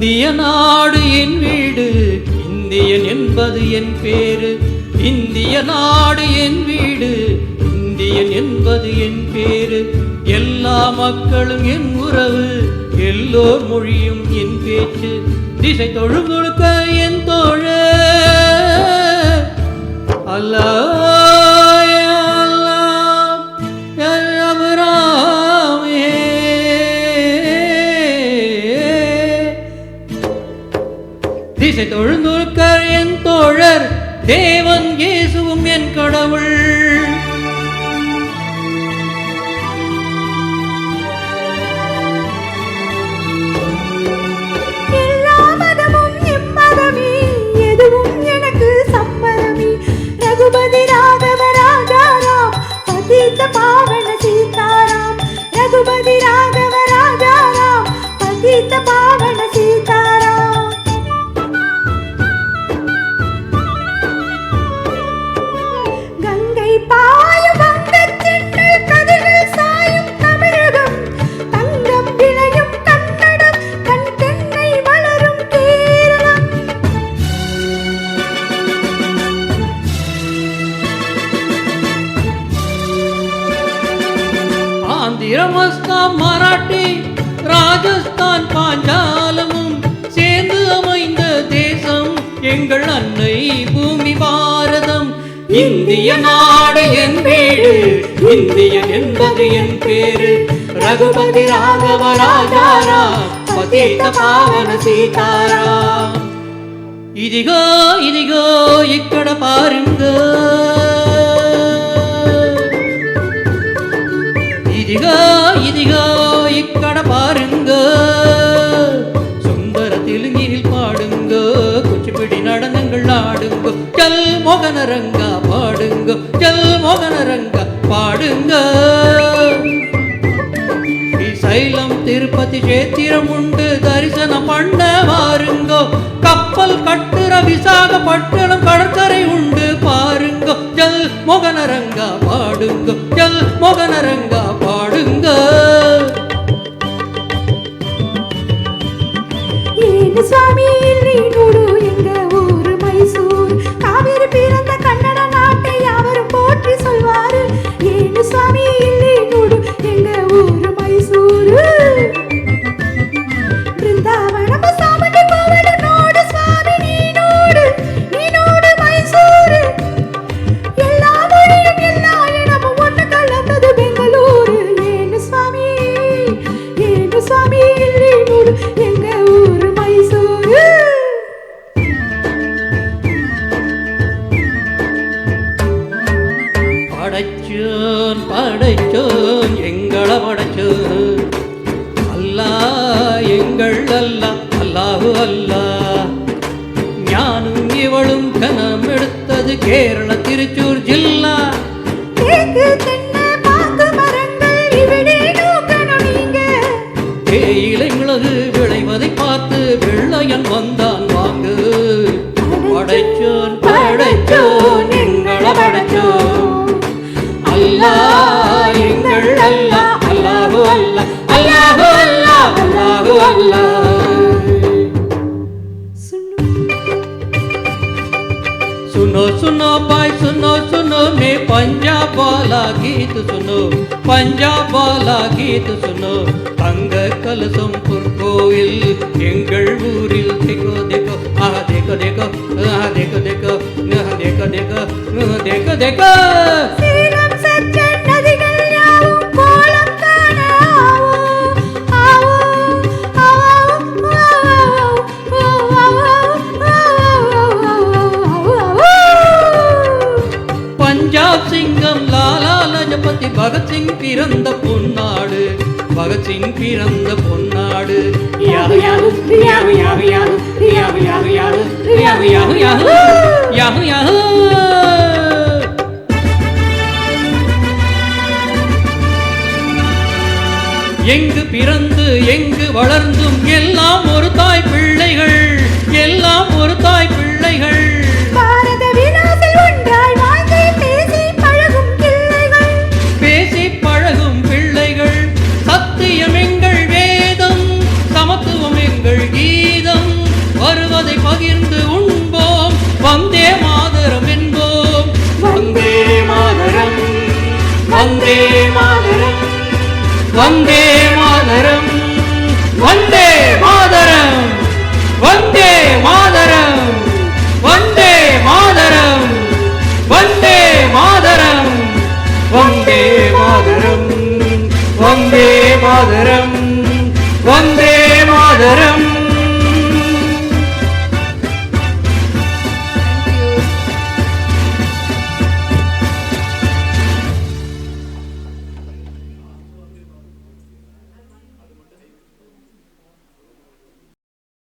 இந்திய நாடு என் வீடு, இந்தியன் என்பது என் பேரு. இந்திய நாடு என் வீடு, இந்தியன் என்பது என் பேரு. எல்லா மக்களும் என் உறவு, எல்லோர் மொழியும் என் பேச்சு. திசை தொழுமுழுக்க என் தோழர் அல்லாஹ் அபிராமே. திசை தொழுமுழுக்க என் தோழர் தேவன் இயேசுவும் என் கடவுள். ரகுபதி ராகவ ராஜாராம் பதித்த பாவன சீதாராம். ரகுபதி ராகவ ராஜாராம் பதித்த பாவன சீதாராம். கங்கை பாயும் வங்கச் சென்னல் கதிர்கள் சாயும் தமிழகம். தங்கம் விளையும் கன்னடம், கண் தென்னை வளரும் கேரளம். ஆந்திரமஸ்தான் மராட்டி, ராஜஸ்தான் பாஞ்சாலமும் சேர்ந்து அமைந்த தேசம் எங்கள் அன்னை பூமி பாரதம். இந்திய நாடு என் வீடு, இந்தியன் என்பது என் பேரு. ரகுபதி ராகவ ராஜாராம் பதித்த பாவன சீதாராம். ఇదిగో ఇదిగో ఇక్కడ పారుంగ, ఇదిగో ఇదిగో ఇక్కడ పారుంగ. சுந்தர தெலுங்கில் பாடுங்க, குச்சிப்பிடி நடனங்கள் ஆடுங்க. ஜல் மோகனரங்கா பாடுங்க, ஜல் மோகனரங்கா பாடுங்க. சைலம் திருப்பதி சேத்திரம் உண்டு, தரிசனம் பண்ண வாருங்கோ. கப்பல் கட்டுற விசாகப்பட்டினம் கடற்கரை உண்டு பாருங்க. ஜல் மோகனரங்கா பாடுங்க, ஜல் மோகனரங்கா பாடுங்க. ஏனு சுவாமி இல்லை நூடு எங்க ஊரு மைசூர். காவிரி பிறந்த கன்னட நாட்டை யாவரும் போற்றி சொல்வாரு. ஏனு சுவாமி இல்லை நூடு எங்க ஊரு மைசூர். பிருந்தாவனம் சாமண்டி கோவில் நோடு சுவாமி நீ நோடு மைசூர். எல்லா மொழியும் எல்லா இடமும் ஒன்று கலந்தது பெங்களூரு. ஏனு சுவாமி இல்லை நோடு எங்க ஊரு மைசூரு. படைச்சோன் படைச்சோன் எங்கள படைச்சோன் அல்லாஹ் எங்கள் அல்லாஹ் அல்லாஹு அல்லாஹ். ஞானும் இவளும் கனம் எடுத்தது கேரள திருச்சூர் ஜில்லா. தேக்கு தென்னை பாக்கு மரங்கள் இவிடே நோக்கணும் நீங்க. தேயிலை மிளகு விளைவதை பார்த்து வெள்ளையன் வந்தான் வாங்கு. படைச்சோன் படைச்சோன் எங்கள படைச்சோன் அல்லாஹ் எங்கள் அல்லாஹ் அல்லாஹு அல்லாஹ் அல்லாஹு அல்லாஹ் அல்லாஹு அல்லாஹ். सुनो सुनो भाई सुनो सुनो मैं पंजाब वाला गीत सुनो, पंजाब वाला गीत सुनो. தங்க கலசம் பொற்கோயில் எங்கள் ஊரில் देखो देखो आह देखो देखो आह देखो देखो आह देखो देखो आह देखो देखो. சீலம் சச்சன் நதிகள் யாவும் கோலம் காண ஆவோ பஞ்சாப் சிங்கம் லாலா லஜபதி பகத்சிங் பிறந்த பொன்னாடு, பகத்சிங் பிறந்த பொன்னாடு. யாஹு யாஹு யாஹு யாஹு யாஹு யாஹு யாஹு யாஹு யாஹு யாஹு யாஹு யாஹு யாஹு. எங்கு பிறந்து எங்கு வளர்ந்தும் எல்லாம் ஒரு தாய் பிள்ளைகள், எல்லாம் ஒரு தாய் பிள்ளைகள். பாரத விலாசில் ஒன்றாய் வாழ்ந்து பேசி பழகும் பிள்ளைகள், பேசி பழகும் பிள்ளைகள். சத்தியம் எங்கள் வேதம், சமத்துவம் எங்கள் கீதம். வந்தே மாதரம் வந்தே மாதரம் வந்தே